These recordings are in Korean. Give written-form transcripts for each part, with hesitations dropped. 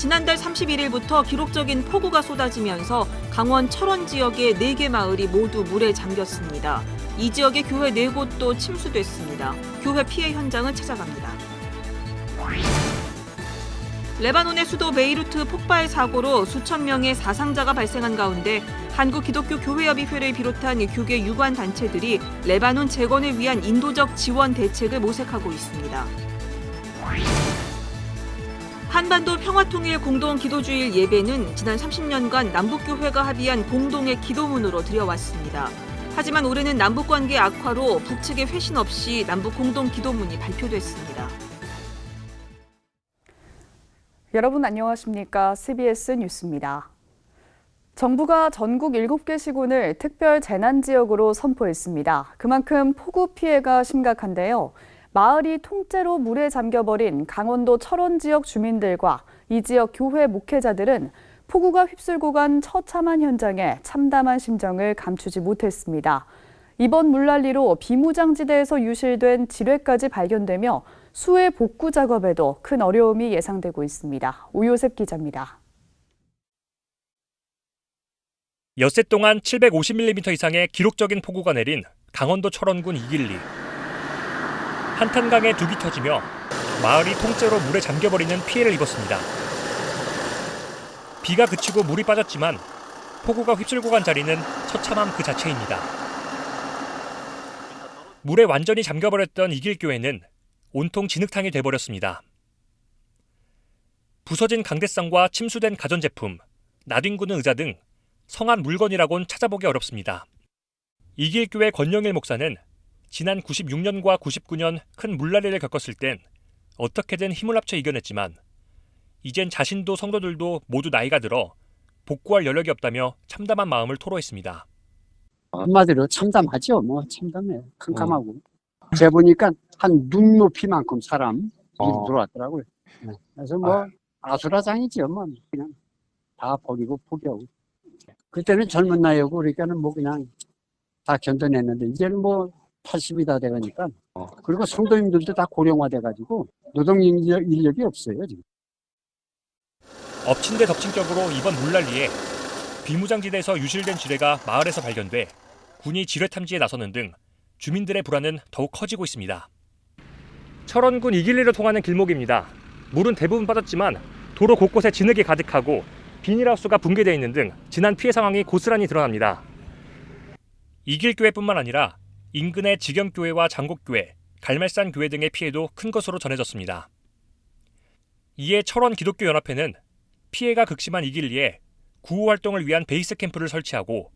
지난달 31일부터 기록적인 폭우가 쏟아지면서 강원 철원 지역의 4개 마을이 모두 물에 잠겼습니다. 이 지역의 교회 4곳도 침수됐습니다. 교회 피해 현장을 찾아갑니다. 레바논의 수도 베이루트 폭발 사고로 수천 명의 사상자가 발생한 가운데 한국기독교교회협의회를 비롯한 교계 유관 단체들이 레바논 재건을 위한 인도적 지원 대책을 모색하고 있습니다. 한반도 평화통일 공동기도주일 예배는 지난 30년간 남북교회가 합의한 공동의 기도문으로 드려왔습니다. 하지만 올해는 남북관계 악화로 북측의 회신 없이 남북 공동기도문이 발표됐습니다. 여러분 안녕하십니까? CBS 뉴스입니다. 정부가 전국 7개 시군을 특별 재난지역으로 선포했습니다. 그만큼 폭우 피해가 심각한데요. 마을이 통째로 물에 잠겨버린 강원도 철원 지역 주민들과 이 지역 교회 목회자들은 폭우가 휩쓸고 간 처참한 현장에 참담한 심정을 감추지 못했습니다. 이번 물난리로 비무장지대에서 유실된 지뢰까지 발견되며 수해 복구 작업에도 큰 어려움이 예상되고 있습니다. 오요셉 기자입니다. 엿새 동안 750mm 이상의 기록적인 폭우가 내린 강원도 철원군 이길리. 한탄강에 둑이 터지며 마을이 통째로 물에 잠겨버리는 피해를 입었습니다. 비가 그치고 물이 빠졌지만 폭우가 휩쓸고 간 자리는 처참함 그 자체입니다. 물에 완전히 잠겨버렸던 이길교회는 온통 진흙탕이 돼버렸습니다. 부서진 강대상과 침수된 가전제품, 나뒹구는 의자 등 성한 물건이라곤 찾아보기 어렵습니다. 이길교회 권영일 목사는 지난 96년과 99년 큰 물난리를 겪었을 땐 어떻게든 힘을 합쳐 이겨냈지만 이젠 자신도 성도들도 모두 나이가 들어 복구할 여력이 없다며 참담한 마음을 토로했습니다. 한마디로 참담하죠. 참담해요. 캄캄하고. 제가 보니까 한 눈높이만큼 사람이 들어왔더라고요. 그래서 아수라장이죠. 그냥 다 버리고 포기하고. 그때는 젊은 나이였고 그러니까는 그냥 다 견뎌냈는데 이제는 80이 다 돼가니까 그리고 성도님들도 다 고령화돼가지고 노동 인력이 없어요 지금. 엎친 데 덮친 격으로 이번 물난리에 비무장지대에서 유실된 지뢰가 마을에서 발견돼 군이 지뢰 탐지에 나서는 등 주민들의 불안은 더욱 커지고 있습니다. 철원군 이길리로 통하는 길목입니다. 물은 대부분 빠졌지만 도로 곳곳에 진흙이 가득하고 비닐하우스가 붕괴되어 있는 등 지난 피해 상황이 고스란히 드러납니다. 이길교회뿐만 아니라 인근의 직영교회와 장곡교회, 갈말산교회 등의 피해도 큰 것으로 전해졌습니다. 이에 철원기독교연합회는 피해가 극심한 이길리에 구호 활동을 위한 베이스 캠프를 설치하고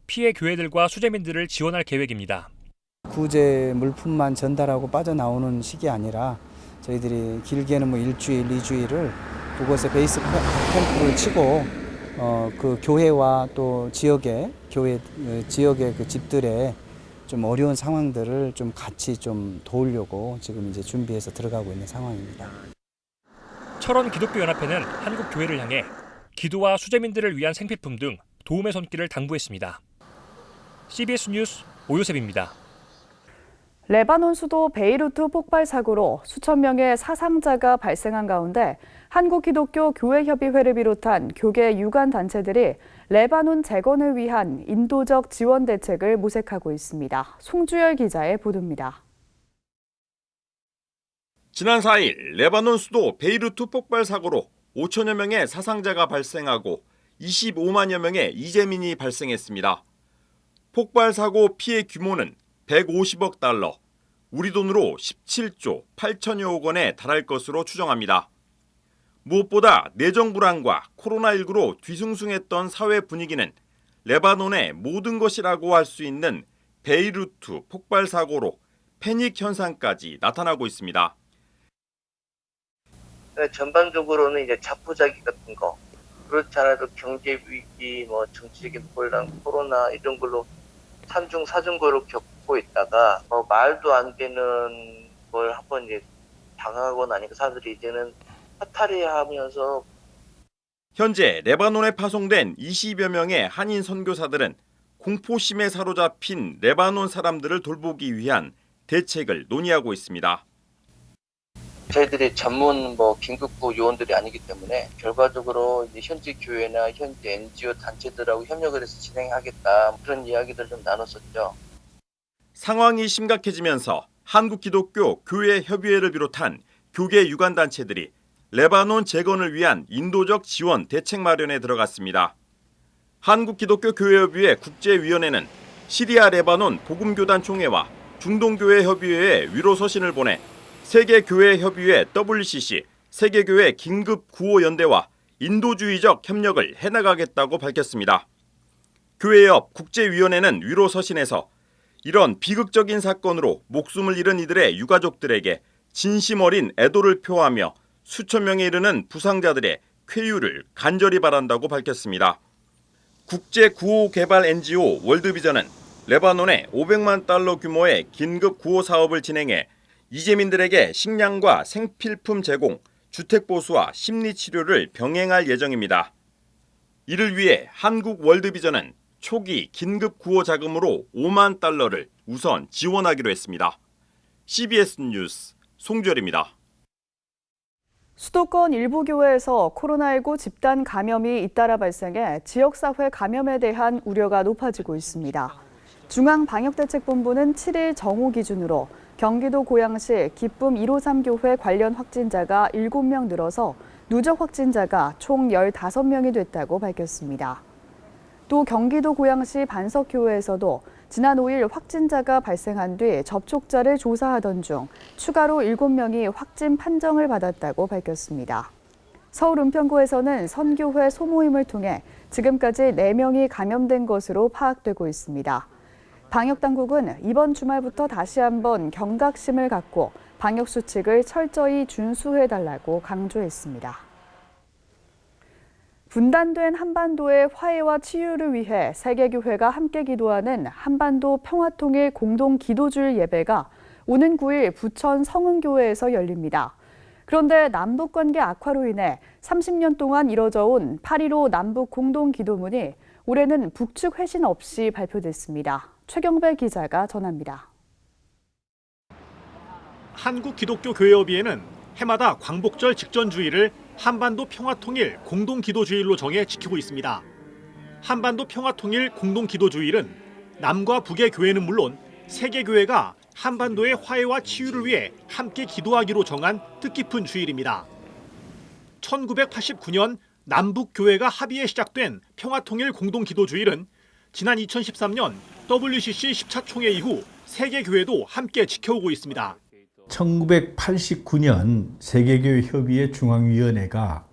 피해 교회들과 수재민들을 지원할 계획입니다. 구제 물품만 전달하고 빠져나오는 식이 아니라 저희들이 길게는 일주일, 2주일을 그곳에 베이스 캠프를 치고 그 교회와 또 지역의 그 집들의 좀 어려운 상황들을 좀 같이 좀 도우려고 지금 이제 준비해서 들어가고 있는 상황입니다. 철원 기독교연합회는 한국 교회를 향해 기도와 수재민들을 위한 생필품 등 도움의 손길을 당부했습니다. CBS 뉴스 오요셉입니다. 레바논 수도 베이루트 폭발 사고로 수천 명의 사상자가 발생한 가운데 한국기독교교회협의회를 비롯한 교계 유관 단체들이 레바논 재건을 위한 인도적 지원 대책을 모색하고 있습니다. 송주열 기자의 보도입니다. 지난 4일 레바논 수도 베이루트 폭발 사고로 5천여 명의 사상자가 발생하고 25만여 명의 이재민이 발생했습니다. 폭발 사고 피해 규모는 150억 달러, 우리 돈으로 17조 8천여억 원에 달할 것으로 추정합니다. 무엇보다 내정 불안과 코로나19로 뒤숭숭했던 사회 분위기는 레바논의 모든 것이라고 할 수 있는 베이루트 폭발 사고로 패닉 현상까지 나타나고 있습니다. 전반적으로는 이제 자포자기 같은 거, 그렇지 않아도 경제 위기, 정치적인 혼란, 코로나 이런 걸로 산중 사중고를 겪고 있다가 말도 안 되는 걸 한번 이제 당하고 나니까 사람들이 이제는 파타리하면서. 현재 레바논에 파송된 20여 명의 한인 선교사들은 공포심에 사로잡힌 레바논 사람들을 돌보기 위한 대책을 논의하고 있습니다. 저희들이 전문 긴급구호 요원들이 아니기 때문에 결과적으로 이제 현지 교회나 현지 NGO 단체들하고 협력을 해서 진행하겠다 그런 이야기들 좀 나눴었죠. 상황이 심각해지면서 한국기독교 교회협의회를 비롯한 교계 유관단체들이 레바논 재건을 위한 인도적 지원 대책 마련에 들어갔습니다. 한국기독교교회협의회 국제위원회는 시리아 레바논 복음교단 총회와 중동교회협의회에 위로 서신을 보내 세계교회협의회 WCC, 세계교회 긴급구호연대와 인도주의적 협력을 해나가겠다고 밝혔습니다. 교회협 국제위원회는 위로 서신에서 이런 비극적인 사건으로 목숨을 잃은 이들의 유가족들에게 진심 어린 애도를 표하며 수천 명에 이르는 부상자들의 쾌유를 간절히 바란다고 밝혔습니다. 국제구호개발 NGO 월드비전은 레바논에 500만 달러 규모의 긴급구호 사업을 진행해 이재민들에게 식량과 생필품 제공, 주택보수와 심리치료를 병행할 예정입니다. 이를 위해 한국 월드비전은 초기 긴급구호 자금으로 5만 달러를 우선 지원하기로 했습니다. CBS 뉴스 송주열입니다. 수도권 일부 교회에서 코로나19 집단 감염이 잇따라 발생해 지역사회 감염에 대한 우려가 높아지고 있습니다. 중앙방역대책본부는 7일 정오 기준으로 경기도 고양시 기쁨 153 교회 관련 확진자가 7명 늘어서 누적 확진자가 총 15명이 됐다고 밝혔습니다. 또 경기도 고양시 반석교회에서도 지난 5일 확진자가 발생한 뒤 접촉자를 조사하던 중 추가로 7명이 확진 판정을 받았다고 밝혔습니다. 서울 은평구에서는 선교회 소모임을 통해 지금까지 4명이 감염된 것으로 파악되고 있습니다. 방역당국은 이번 주말부터 다시 한번 경각심을 갖고 방역수칙을 철저히 준수해달라고 강조했습니다. 분단된 한반도의 화해와 치유를 위해 세계교회가 함께 기도하는 한반도 평화통일 공동기도주일 예배가 오는 9일 부천 성흥교회에서 열립니다. 그런데 남북관계 악화로 인해 30년 동안 이뤄져 온 8.15 남북 공동기도문이 올해는 북측 회신 없이 발표됐습니다. 최경배 기자가 전합니다. 한국기독교교회협의회는 해마다 광복절 직전 주일을 한반도 평화통일 공동기도주일로 정해 지키고 있습니다. 한반도 평화통일 공동기도주일은 남과 북의 교회는 물론 세계교회가 한반도의 화해와 치유를 위해 함께 기도하기로 정한 뜻깊은 주일입니다. 1989년 남북교회가 합의해 시작된 평화통일 공동기도주일은 지난 2013년 WCC 10차 총회 이후 세계교회도 함께 지켜오고 있습니다. 1989년 세계교회협의회 중앙위원회가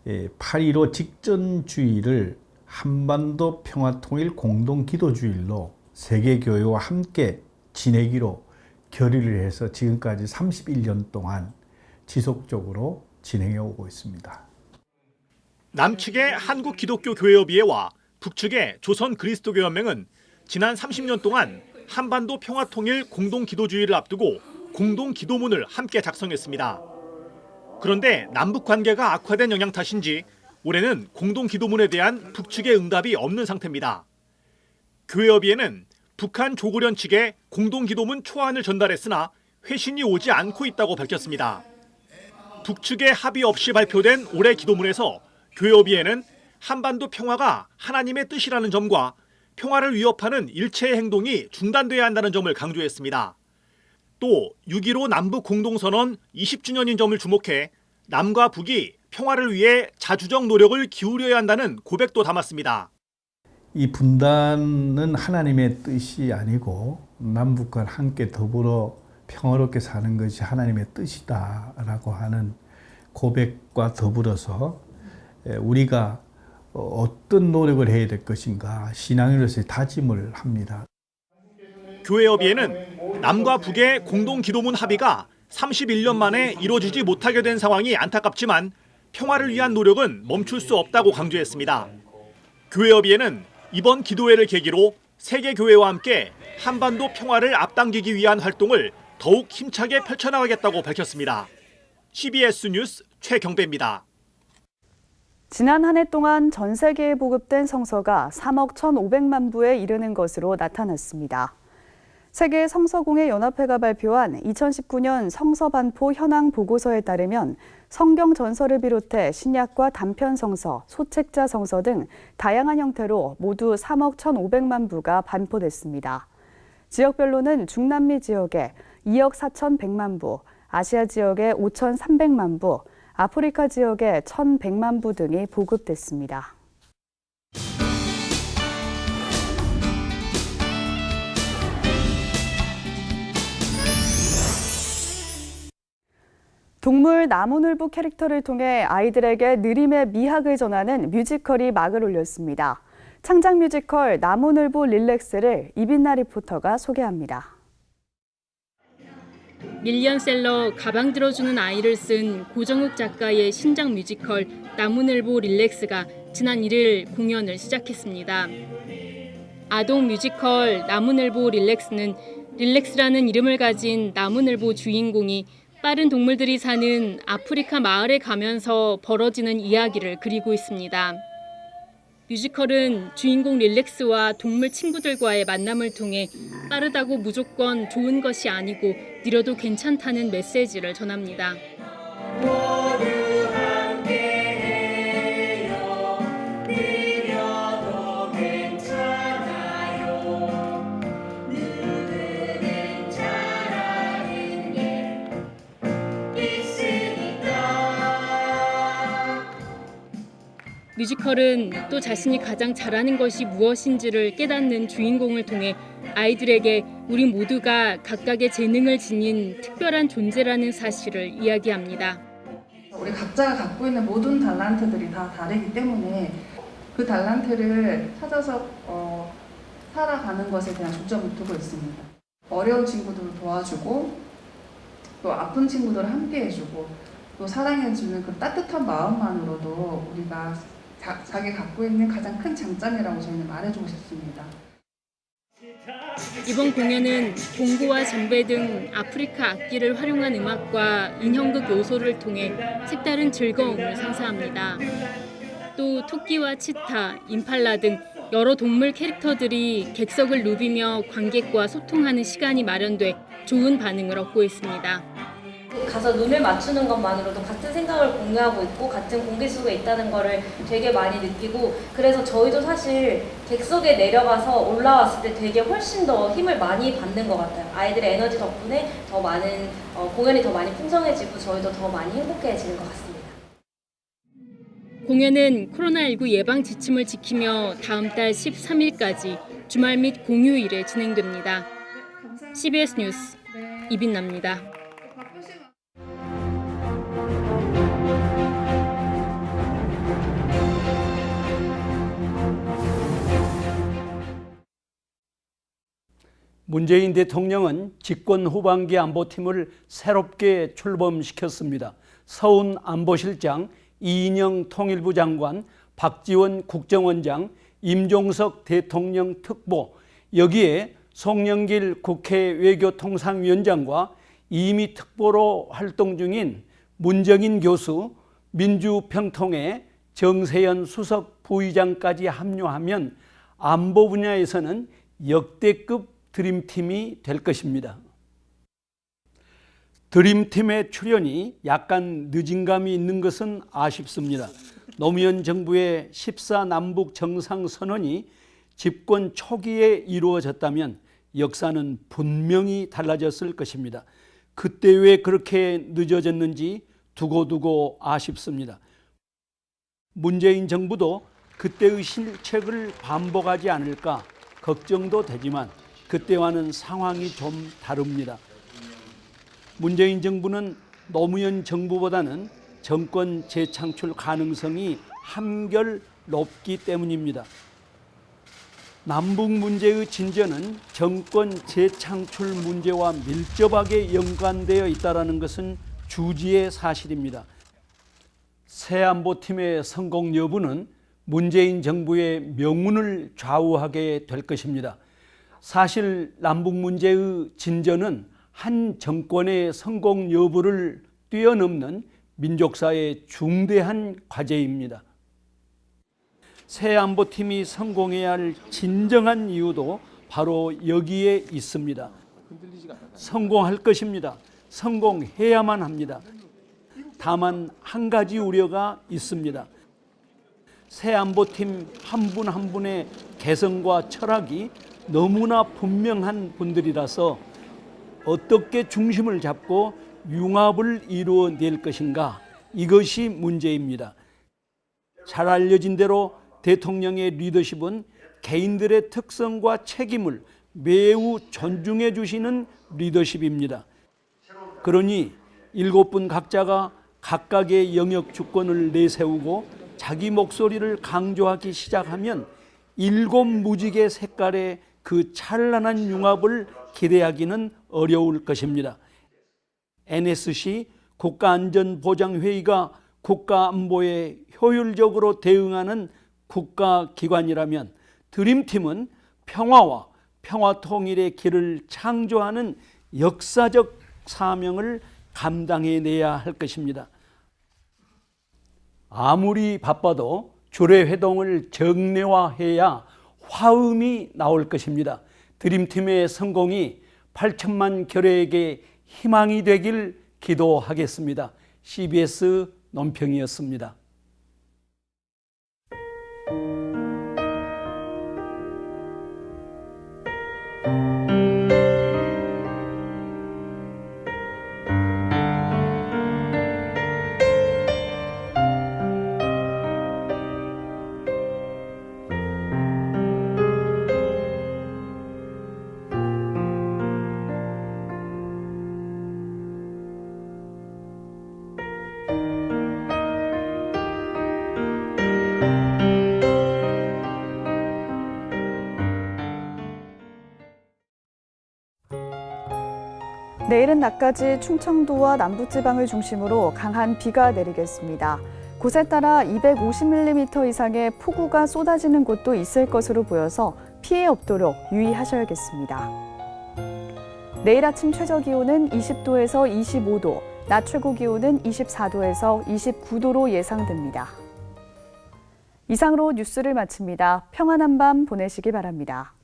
8.15 직전 주일을 한반도 평화통일 공동기도주일로 세계교회와 함께 지내기로 결의를 해서 지금까지 31년 동안 지속적으로 진행해 오고 있습니다. 남측의 한국기독교교회협의회와 북측의 조선그리스도교연맹은 지난 30년 동안 한반도 평화통일 공동기도주의를 앞두고 공동기도문을 함께 작성했습니다. 그런데 남북 관계가 악화된 영향 탓인지 올해는 공동기도문에 대한 북측의 응답이 없는 상태입니다. 교회협의회는 북한 조고련 측에 공동기도문 초안을 전달했으나 회신이 오지 않고 있다고 밝혔습니다. 북측의 합의 없이 발표된 올해 기도문에서 교회협의회는 한반도 평화가 하나님의 뜻이라는 점과 평화를 위협하는 일체의 행동이 중단돼야 한다는 점을 강조했습니다. 또 6.15 남북 공동선언 20주년인 점을 주목해 남과 북이 평화를 위해 자주적 노력을 기울여야 한다는 고백도 담았습니다. 이 분단은 하나님의 뜻이 아니고 남북과 함께 더불어 평화롭게 사는 것이 하나님의 뜻이다라고 하는 고백과 더불어서 우리가 어떤 노력을 해야 될 것인가 신앙인으로서의 다짐을 합니다. 교회협의회는 남과 북의 공동기도문 합의가 31년 만에 이루어지지 못하게 된 상황이 안타깝지만 평화를 위한 노력은 멈출 수 없다고 강조했습니다. 교회협의회는 이번 기도회를 계기로 세계교회와 함께 한반도 평화를 앞당기기 위한 활동을 더욱 힘차게 펼쳐나가겠다고 밝혔습니다. CBS 뉴스 최경배입니다. 지난 한 해 동안 전 세계에 보급된 성서가 3억 1,500만 부에 이르는 것으로 나타났습니다. 세계 성서공회 연합회가 발표한 2019년 성서반포 현황 보고서에 따르면 성경 전서를 비롯해 신약과 단편 성서, 소책자 성서 등 다양한 형태로 모두 3억 1,500만 부가 반포됐습니다. 지역별로는 중남미 지역에 2억 4,100만 부, 아시아 지역에 5,300만 부, 아프리카 지역에 1,100만 부 등이 보급됐습니다. 동물 나무늘보 캐릭터를 통해 아이들에게 느림의 미학을 전하는 뮤지컬이 막을 올렸습니다. 창작 뮤지컬 나무늘보 릴렉스를 이빈나 리포터가 소개합니다. 밀리언셀러 가방 들어주는 아이를 쓴 고정욱 작가의 신작 뮤지컬 나무늘보 릴렉스가 지난 1일 공연을 시작했습니다. 아동 뮤지컬 나무늘보 릴렉스는 릴렉스라는 이름을 가진 나무늘보 주인공이 빠른 동물들이 사는 아프리카 마을에 가면서 벌어지는 이야기를 그리고 있습니다. 뮤지컬은 주인공 릴렉스와 동물 친구들과의 만남을 통해 빠르다고 무조건 좋은 것이 아니고 느려도 괜찮다는 메시지를 전합니다. 뮤지컬은 또 자신이 가장 잘하는 것이 무엇인지를 깨닫는 주인공을 통해 아이들에게 우리 모두가 각각의 재능을 지닌 특별한 존재라는 사실을 이야기합니다. 우리 각자가 갖고 있는 모든 달란트들이 다 다르기 때문에 그 달란트를 찾아서 살아가는 것에 대한 초점을 두고 있습니다. 어려운 친구들을 도와주고 또 아픈 친구들을 함께 해주고 또 사랑해주는 그 따뜻한 마음만으로도 우리가 자기 갖고 있는 가장 큰 장점이라고 저희는 말해주고 싶습니다. 이번 공연은 봉고와 젬베 등 아프리카 악기를 활용한 음악과 인형극 요소를 통해 색다른 즐거움을 선사합니다. 또 토끼와 치타, 임팔라 등 여러 동물 캐릭터들이 객석을 누비며 관객과 소통하는 시간이 마련돼 좋은 반응을 얻고 있습니다. 가서 눈을 맞추는 것만으로도 같은 생각을 공유하고 있고 같은 공기 속에 있다는 거를 되게 많이 느끼고, 그래서 저희도 사실 객석에 내려가서 올라왔을 때 되게 훨씬 더 힘을 많이 받는 것 같아요. 아이들의 에너지 덕분에 더 많은 공연이 더 많이 풍성해지고 저희도 더 많이 행복해지는 것 같습니다. 공연은 코로나19 예방 지침을 지키며 다음 달 13일까지 주말 및 공휴일에 진행됩니다. CBS 뉴스 이빈나입니다. 문재인 대통령은 집권 후반기 안보팀을 새롭게 출범시켰습니다. 서훈 안보실장, 이인영 통일부 장관, 박지원 국정원장, 임종석 대통령 특보, 여기에 송영길 국회 외교통상위원장과 이미 특보로 활동 중인 문정인 교수, 민주평통의 정세현 수석 부의장까지 합류하면 안보 분야에서는 역대급 드림팀이 될 것입니다. 드림팀의 출연이 약간 늦은 감이 있는 것은 아쉽습니다. 노무현 정부의 14남북 정상선언이 집권 초기에 이루어졌다면 역사는 분명히 달라졌을 것입니다. 그때 왜 그렇게 늦어졌는지 두고두고 아쉽습니다. 문재인 정부도 그때의 실책을 반복하지 않을까 걱정도 되지만 그때와는 상황이 좀 다릅니다. 문재인 정부는 노무현 정부보다는 정권 재창출 가능성이 한결 높기 때문입니다. 남북 문제의 진전은 정권 재창출 문제와 밀접하게 연관되어 있다는 것은 주지의 사실입니다. 새 안보팀의 성공 여부는 문재인 정부의 명운을 좌우하게 될 것입니다. 사실 남북 문제의 진전은 한 정권의 성공 여부를 뛰어넘는 민족사의 중대한 과제입니다. 새 안보팀이 성공해야 할 진정한 이유도 바로 여기에 있습니다. 성공할 것입니다. 성공해야만 합니다. 다만 한 가지 우려가 있습니다. 새 안보팀 한 분 한 분의 개성과 철학이 너무나 분명한 분들이라서 어떻게 중심을 잡고 융합을 이루어낼 것인가, 이것이 문제입니다. 잘 알려진 대로 대통령의 리더십은 개인들의 특성과 책임을 매우 존중해 주시는 리더십입니다. 그러니 7분 각자가 각각의 영역 주권을 내세우고 자기 목소리를 강조하기 시작하면 7 무지개 색깔의 그 찬란한 융합을 기대하기는 어려울 것입니다. NSC 국가안전보장회의가 국가안보에 효율적으로 대응하는 국가기관이라면 드림팀은 평화와 평화통일의 길을 창조하는 역사적 사명을 감당해내야 할 것입니다. 아무리 바빠도 주례회동을 정례화해야 화음이 나올 것입니다. 드림팀의 성공이 8천만 결의에게 희망이 되길 기도하겠습니다. CBS 논평이었습니다. 내일은 낮까지 충청도와 남부지방을 중심으로 강한 비가 내리겠습니다. 곳에 따라 250mm 이상의 폭우가 쏟아지는 곳도 있을 것으로 보여서 피해 없도록 유의하셔야겠습니다. 내일 아침 최저기온은 20도에서 25도, 낮 최고기온은 24도에서 29도로 예상됩니다. 이상으로 뉴스를 마칩니다. 평안한 밤 보내시기 바랍니다.